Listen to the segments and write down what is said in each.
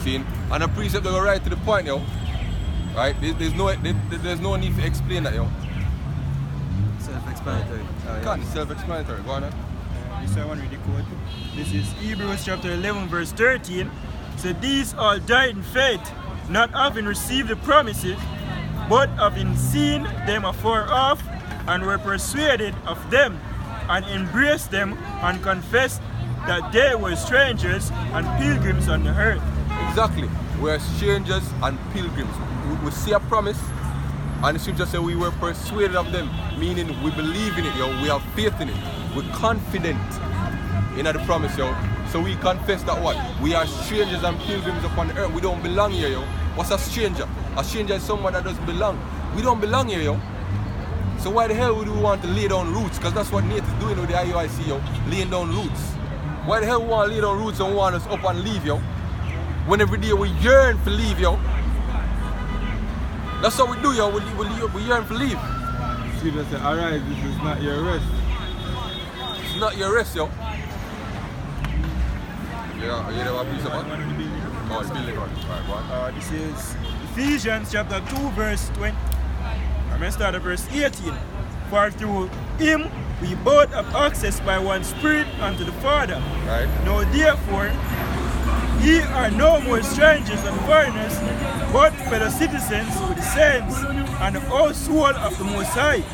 See? And a precept that go right to the point, yo. Right? There's no need to explain that, yo. Self-explanatory. Can't self-explanatory. Go on, man. This I want to read the quote. This is Hebrews chapter 11 verse 13. So these all died in faith, not having received the promises, but having seen them afar off, and were persuaded of them, and embraced them, and confessed that they were strangers and pilgrims on the earth. Exactly. We're strangers and pilgrims. We see a promise, and the scripture says we were persuaded of them, meaning we believe in it, yo. We have faith in it. We're confident in the promise, yo. So we confess that what? We are strangers and pilgrims upon the earth. We don't belong here, yo. What's a stranger? A stranger is someone that doesn't belong. We don't belong here, yo. So why the hell would we want to lay down roots? Because that's what Nate is doing with the IUIC, yo. Laying down roots. Why the hell we want to lay down roots and want us up and leave, yo? When every day we yearn to leave, yo. That's what we do, yo. We yearn to leave. See, they say, alright, this is not your rest. It's not your rest, yo. Yeah, you know what piece of what? Oh, it's building one. Alright, go on. This is Ephesians chapter 2 verse 20. I'm going to start at verse 18. For through him we both have access by one Spirit unto the Father. Right. Now therefore, ye are no more strangers and foreigners, but fellow citizens with the saints and the household of the Most High,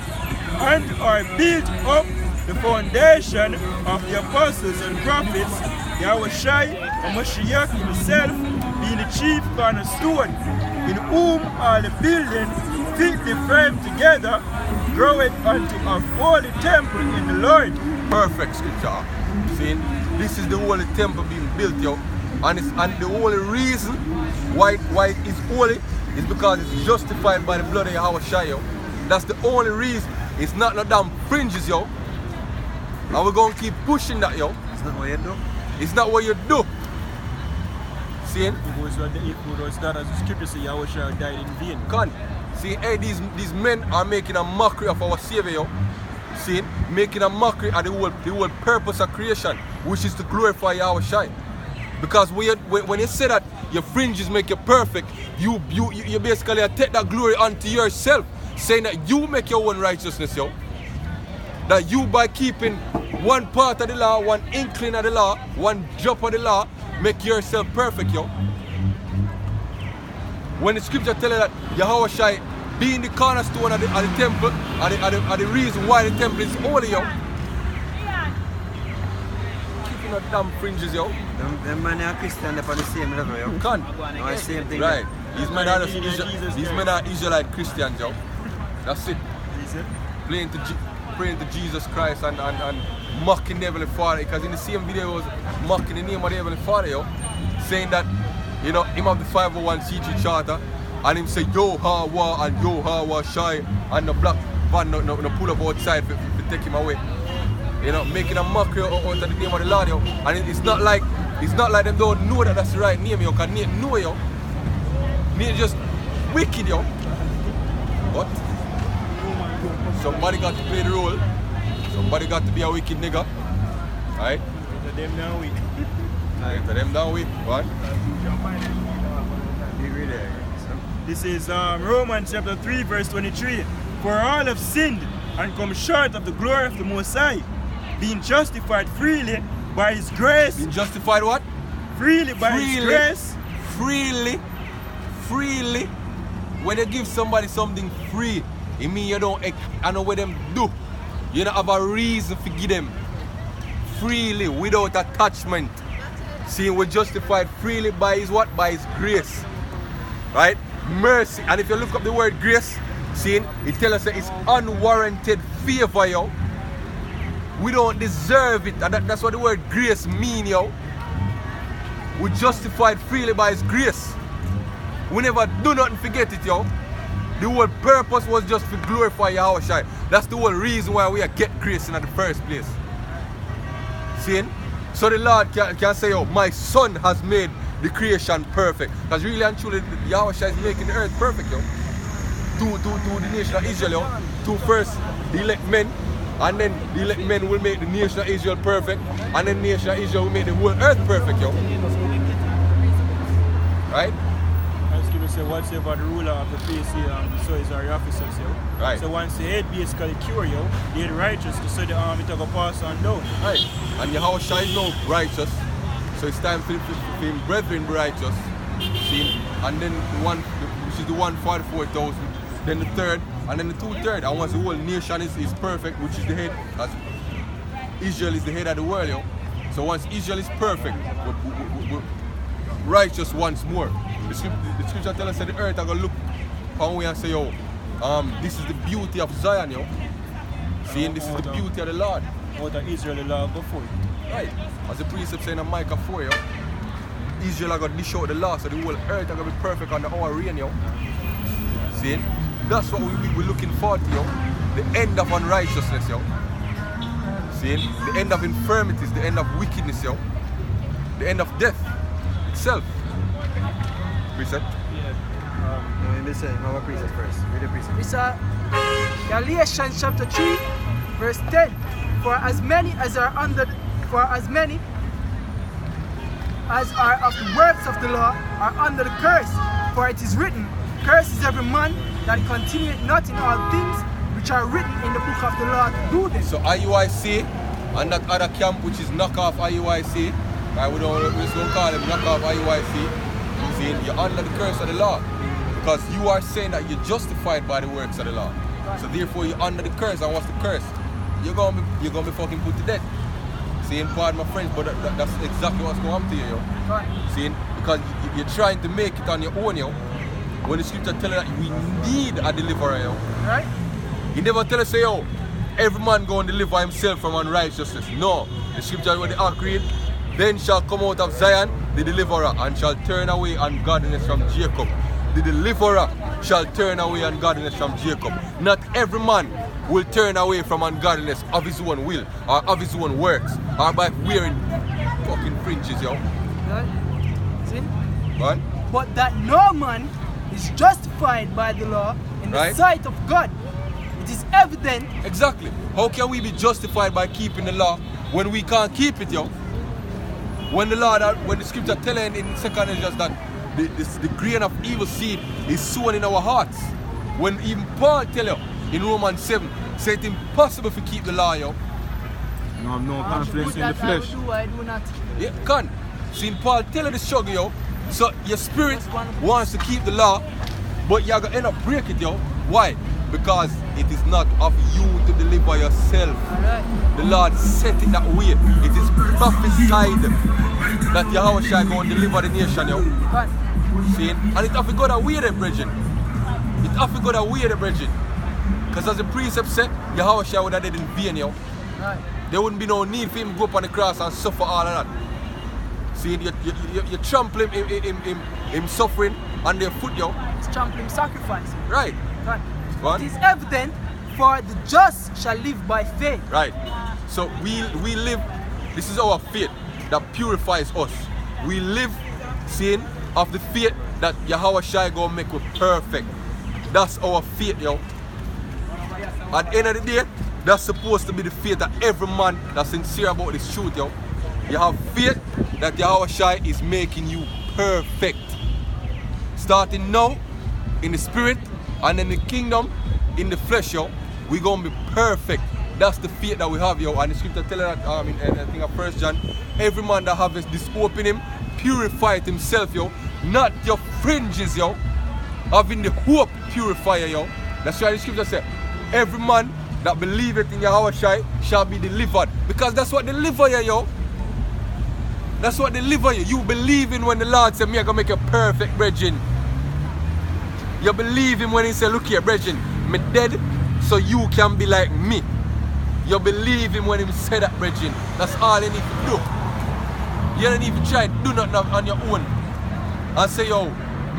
and are built up the foundation of the apostles and prophets, Yahawashi and Mashiach himself being the chief cornerstone, in whom all the building fitly framed together groweth unto a holy temple in the Lord. Perfect scripture. See, this is the holy temple being built, yo. And the only reason why it's holy is because it's justified by the blood of Yahawashi, yo. That's the only reason. It's not no damn fringes, yo. And we're going to keep pushing that, yo. It's not what you do. It's not what you do. See? It was that as the scripture says, Yahawashi died in vain. Con. See, hey, these men are making a mockery of our Savior, yo. See? Making a mockery of the whole purpose of creation, which is to glorify Yahawashi. Because when you say that your fringes make you perfect, you basically take that glory unto yourself, saying that you make your own righteousness, yo. That you, by keeping one part of the law, one inkling of the law, one drop of the law, make yourself perfect, yo. When the scripture tells you that Yahawashi being the cornerstone of the temple, and the reason why the temple is holy, yo. Keeping the damn fringes, yo. Them man are Christian, they're on the same level, yo. Can't. No, the same thing. Right. These men are Israelite Christians, yo. That's it. Praying to Jesus Christ and mocking the Heavenly Father, because in the same video he was mocking the name of the Heavenly Father, yo, saying that, you know, him have the 501c3 charter, and him say Yahawa and Yahawashi, and the black van no pull up outside to take him away. You know, making a mockery out of the name of the Lord, yo. And it's not like them don't know that that's the right name, yo, because Nate know, yo. Nate just wicked, yo. But somebody got to play the role. Somebody got to be a wicked nigga. Right? To them now we. To them now we. What? This is Romans chapter 3 verse 23. For all have sinned and come short of the glory of the Most High, being justified freely by His grace. Being justified what? Freely by His grace. Freely. When you give somebody something free, it means you don't, I know what them do. You don't have a reason to give them freely, without attachment. See, we're justified freely by His what? By His grace. Right? Mercy. And if you look up the word grace, see, it tells us that it's unwarranted favor, yo. We don't deserve it. And that's what the word grace means, yo. We're justified freely by His grace. We never do nothing, forget it, yo. The whole purpose was just to glorify Yahawashi. That's the whole reason why we get grace in the first place. See? So the Lord can say, oh, my Son has made the creation perfect. Because really and truly, Yahawashi is making the earth perfect, yo. To the nation of Israel, yo. To first the elect men, and then the elect men will make the nation of Israel perfect, and then the nation of Israel will make the whole earth perfect, yo. Right? As people say, whatsoever the ruler of the place here, so is our officers, yo. Right. So once the head basically cure, yo, the head righteous, so the army to go pass on down. Right. And Yahawashi is now righteous. So it's time for him brethren be righteous. See? And then the one, which is the 144,000. Then the third, and then the 2/3. And once the whole nation is perfect, which is the head, as Israel is the head of the world, yo. So once Israel is perfect, we're righteous once more. The scripture tells us that the earth are going to look on we and say, yo, this is the beauty of Zion, yo. Seeing this is the beauty of the Lord. Out of Israel, the law before. Right. As the precept saying in Micah 4, yo, Israel are going to dish out the law, so the whole earth are going to be perfect under our reign, yo. See? That's what we're looking forward to, yo. The end of unrighteousness, yo. See? The end of infirmities, the end of wickedness, yo. The end of death itself. Precept? No, in this our precept first. Read the precept. It's Galatians chapter 3, verse 10. For as many as are of the works of the law are under the curse. For it is written, cursed is every man that continueth not in all things which are written in the book of the law to do them. So IUIC and that other camp which is knockoff IUIC, right, we just don't call them knockoff IUIC. See, you're under the curse of the law. Because you are saying that you're justified by the works of the law. So therefore you're under the curse. And what's the curse? You're gonna be fucking put to death. Seeing, pardon my friends, but that's exactly what's going on to you, yo. Seeing, because you're trying to make it on your own, yo. When the scripture tells us that we need a deliverer, yo. Right? He never tell us, say, yo, every man go and deliver himself from unrighteousness. No. The scripture when the ark read, then shall come out of Zion the deliverer, and shall turn away ungodliness from Jacob. The deliverer shall turn away ungodliness from Jacob. Not every man will turn away from ungodliness of his own will, or of his own works, or by wearing fucking fringes, yo. Right? See? Right? But that no man is justified by the law in the Right. sight of God. It is evident. Exactly. How can we be justified by keeping the law when we can't keep it, yo? When the scripture tells in 2 Ezra that the grain of evil seed is sown in our hearts. When even Paul tell you in Romans 7, say it's impossible to keep the law, yo. No, have no confidence in the flesh. I do not. Yeah, can. See, Paul tell you the struggle, yo. So your spirit wants to keep the law, but you're gonna end up break it, yo. Why? Because it is not of you to deliver yourself. Alright. The Lord set it that way. It is prophesied that Yahawashi go and deliver the nation, yo. God. See? And it have to go that way, the brethren. It have to go that way, the brethren. Because as the precept said, Yahawashi would have dead in vain, yo. Right. There wouldn't be no need for him to go up on the cross and suffer all of that. See, you trample him suffering on their foot, yo. It's trampling sacrifice. Right. God. What? It is evident, for the just shall live by faith. Right. So we live, this is our faith that purifies us. We live, seeing, of the faith that Yahawashi gonna make us perfect. That's our faith, yo. At the end of the day, that's supposed to be the faith that every man that's sincere about this truth, yo. You have faith that Yahawashi is making you perfect. Starting now, in the spirit, and in the kingdom, in the flesh, yo, we're gonna be perfect. That's the faith that we have, yo. And the scripture tells us that in I think of 1 John, every man that has this hope in him, purified himself, yo. Not your fringes, yo. Having the hope purifier, yo. That's why the scripture says, every man that believeth in Yahawashi shall be delivered. Because that's what deliver you, yo. That's what deliver you. You believe in when the Lord said, me, I'm gonna make you perfect, brethren. You believe him when he said, look here, brethren, me dead so you can be like me. You believe him when he said that, brethren. That's all you need to do. You don't even try to do nothing on your own. And say, yo,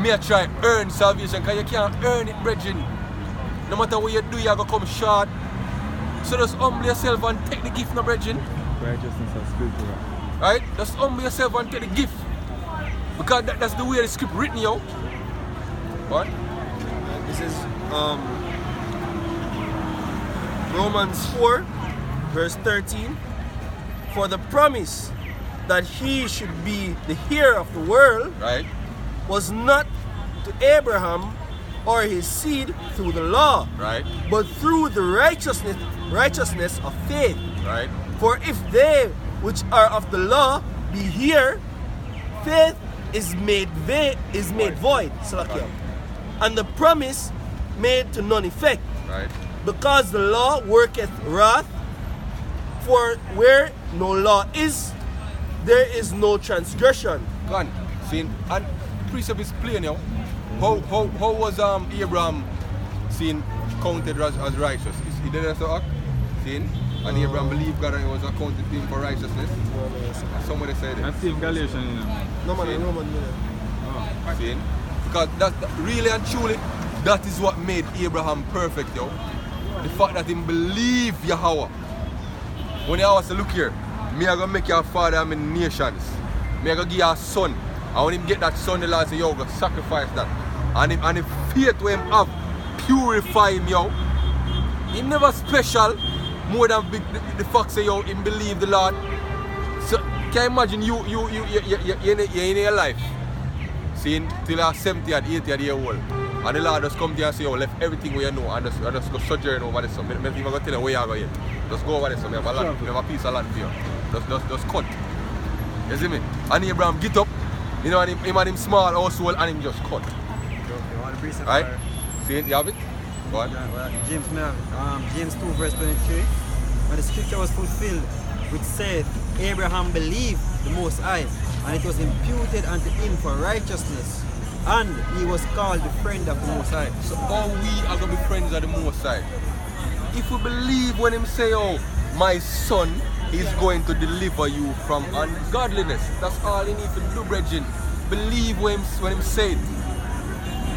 me I try earn salvation, because you can't earn it, brethren. No matter what you do, you're going to come short. So just humble yourself and take the gift, no, brethren. Righteousness and spiritual. Right? Just humble yourself and take the gift. Because that's the way the script written, yo. What? This is Romans 4, verse 13. For the promise that he should be the heir of the world Right? was not to Abraham or his seed through the law, Right. but through the righteousness of faith. Right. For if they which are of the law be here, faith is made void, Salakia, and the promise made to none effect. Right. Because the law worketh wrath, for where no law is, there is no transgression. Gone. See, and the precept is plain, yo. How was Abraham seen counted as righteous? He did it so act, seen, and Abraham believed God and it was accounted to him for righteousness. Somebody said I it. think Galatians, you know. No man, no man. Seen? Because that really and truly, that is what made Abraham perfect, yo. The fact that he believed Yahweh. When Yahweh said, look here, me I gonna make you a father of many nations. Me I gonna give you a son. And when him get that son, the Lord say, yo, go sacrifice that. And the faith to him have purify him, yo. He never special more than the fact say, yo, him believe the Lord. So can you imagine you're in your life, seeing till you're 70 and 80 years old. And the Lord just come to you and say, yo, left everything where you know and just go sojourn over this. I'm not even going to tell you where you're going. Just go over this. We have a land, we have a piece of land for you. Just cut. You see me? And Abraham get up, you know, and him and him small household and him just cut. You want to breeze and Right? fire? See it? You have it? Go on. Yeah, well, James 2 verse 23. And the scripture was fulfilled, which saith, Abraham believed the Most High, and it was imputed unto him for righteousness, and he was called the friend of the Most High. So all we are going to be friends of the Most High. If we believe when him say, oh, my son is going to deliver you from ungodliness. That's all you need to do, brethren. Believe when him say it.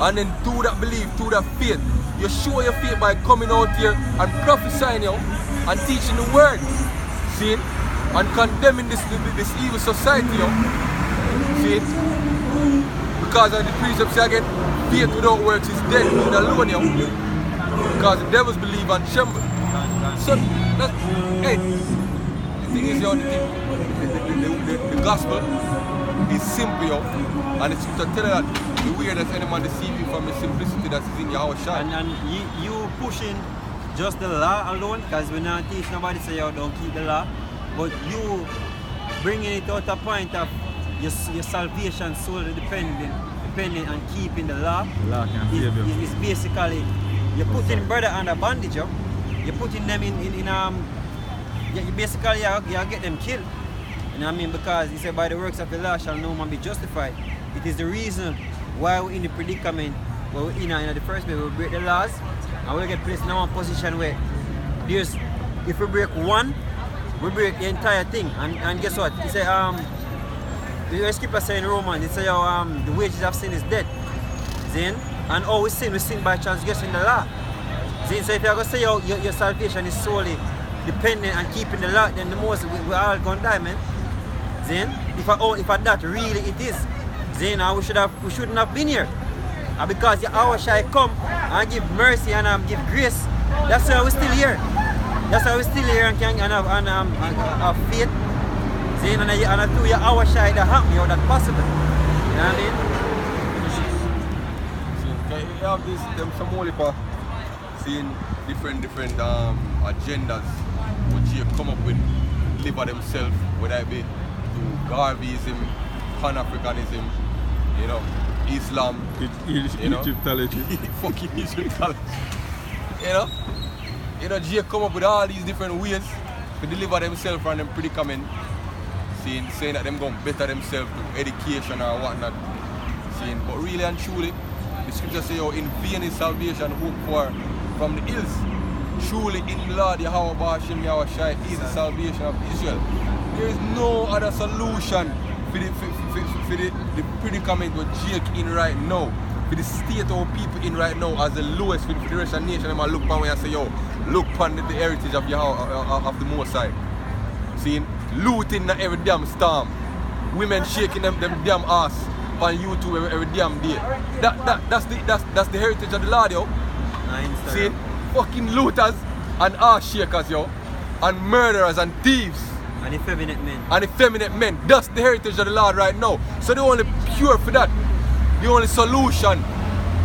And then through that belief, through that faith, you show your faith by coming out here and prophesying, you and teaching the word. See it? And condemning this evil society, See it? Because of the precepts again, faith without works is dead, being alone, Because the devils believe and tremble. So that's, hey, the thing is, the gospel is simple, and it's to tell you that the way that any man deceive you from the simplicity that is in Yahawashi. And you pushing just the law alone, because we're not teaching nobody say you don't keep the law, but you bringing it out a point of your salvation solely depending on keeping the law. The law can save you. Is basically you're putting brother under bondage, yo. You're putting them you basically you get them killed. You know what I mean? Because he said by the works of the law shall no man be justified. It is the reason why we're in the predicament where we're in the first place. We break the laws and we'll get placed in one position where there's, if we break one, we break the entire thing. And guess what? He said the scripture say in Romans, it says the wages of sin is death. Then, and all we sin by transgressing the law. Then, so if you're going to say your salvation is solely dependent on keeping the law, then the most we're all going to die, man. Then, if that really it is, then we shouldn't have been here. And because Yahawashi come and give mercy and give grace, that's why we're still here. That's why we're still here and can have faith. Then, and through Yahawashi that happen, that's possible. You know what I mean? You have them some more seeing different agendas which you come up with, live by themselves, whether it be to Garveyism, Pan-Africanism, Islam, Egyptology. fucking Egyptology. Jay come up with all these different ways to deliver themselves from them predicament, saying that them going to better themselves through education or whatnot. But really and truly, the scripture say, in vain is salvation hoped for from the hills. Truly in the Lord Yahawashi is the salvation of Israel. There is no other solution for the predicament where Jake in right now, for the state of people in right now as the lowest for the rest of the nation. Them look upon when I say, look upon the heritage of of the Most High. Seeing looting every damn storm, women shaking them damn ass on YouTube every damn day. That's the heritage of the Lord, See, fucking looters and ass shakers, and murderers and thieves. And effeminate men. And effeminate men. That's the heritage of the Lord right now. So they only pure for that. the only solution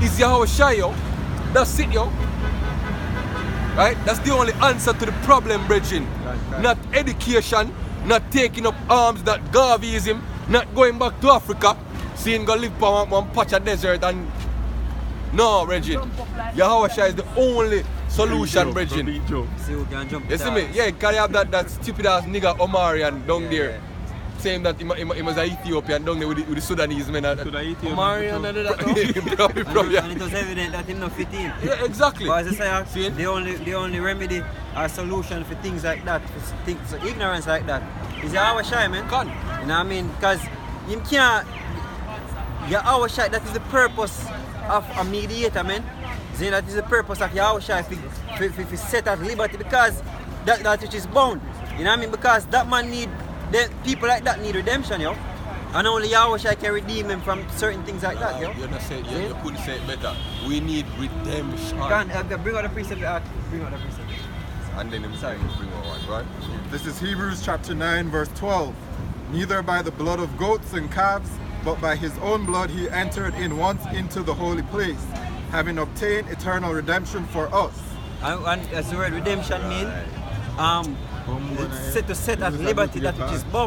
is Yahawashi, yo. That's it, yo. Right? That's the only answer to the problem, brethren. Not education, not taking up arms, not Garveyism, not going back to Africa, seeing go live on one patch of desert and no, brethren. Yahawashi is the only solution, brethren. See who can jump. You see me? Yeah, can you have that stupid ass nigga Omarian down there saying that he was an Ethiopian down there with the Sudanese men. Could I eat you? Marion and that. And it was evident that him not fit in. Yeah, exactly. But as I See? say, the only remedy or solution for things like that, for ignorance like that, is Yahawashi, man. Can. You know what I mean? Because him can't. Yahawashi, that is the purpose of a mediator, man. See, that is the purpose of Yahawashi to set at liberty, because that which is bound. You know what I mean? Because that man need, people like that need redemption, yo. And only Yahawashi can redeem them from certain things like that, yo. You're not saying, you couldn't say it better. We need redemption. Bring out the precept. Bring out the precept. And then him Sorry. bring out one, right? This is Hebrews chapter 9 verse 12. Neither by the blood of goats and calves, but by his own blood he entered in once into the holy place, having obtained eternal redemption for us. And as the word redemption means, set at liberty that which is bound.